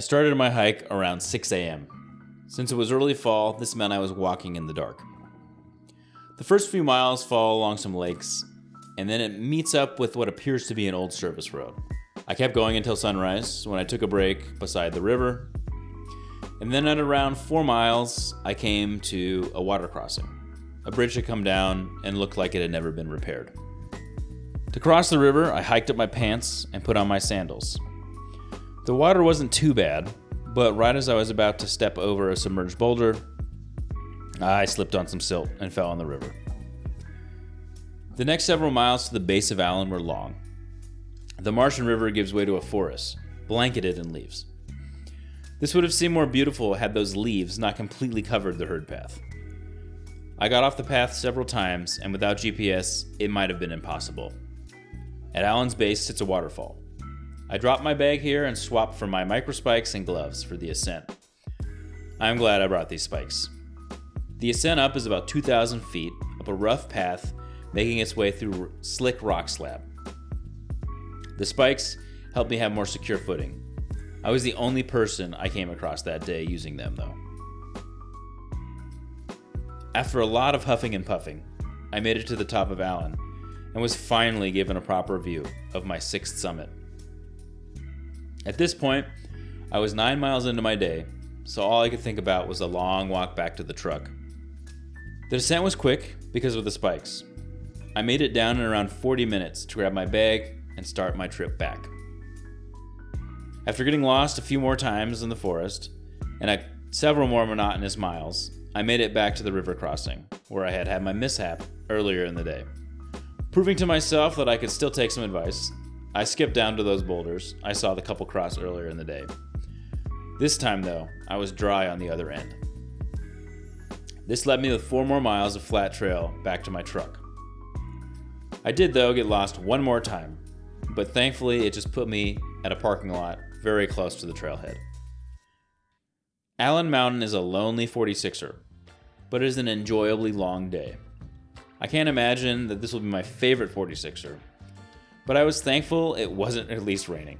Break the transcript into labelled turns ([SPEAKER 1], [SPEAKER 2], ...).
[SPEAKER 1] started my hike around 6 a.m. Since it was early fall, this meant I was walking in the dark. The first few miles fall along some lakes, and then it meets up with what appears to be an old service road. I kept going until sunrise, when I took a break beside the river, and then at around 4 miles, I came to a water crossing. A bridge had come down and looked like it had never been repaired. To cross the river, I hiked up my pants and put on my sandals. The water wasn't too bad, but right as I was about to step over a submerged boulder, I slipped on some silt and fell in the river. The next several miles to the base of Allen were long. The Martian River gives way to a forest, blanketed in leaves. This would have seemed more beautiful had those leaves not completely covered the herd path. I got off the path several times, and without GPS, it might have been impossible. At Allen's base sits a waterfall. I dropped my bag here and swapped for my microspikes and gloves for the ascent. I'm glad I brought these spikes. The ascent up is about 2,000 feet, up a rough path, making its way through slick rock slab. The spikes helped me have more secure footing. I was the only person I came across that day using them, though. After a lot of huffing and puffing, I made it to the top of Allen and was finally given a proper view of my 6th summit. At this point, I was 9 miles into my day, so all I could think about was a long walk back to the truck. The descent was quick because of the spikes. I made it down in around 40 minutes to grab my bag and start my trip back. After getting lost a few more times in the forest, and several more monotonous miles, I made it back to the river crossing, where I had had my mishap earlier in the day. Proving to myself that I could still take some advice, I skipped down to those boulders I saw the couple cross earlier in the day. This time, though, I was dry on the other end. This led me with 4 more miles of flat trail back to my truck. I did, though, get lost one more time, but thankfully it just put me at a parking lot very close to the trailhead. Allen Mountain is a lonely 46er, but it is an enjoyably long day. I can't imagine that this will be my favorite 46er, but I was thankful it wasn't at least raining.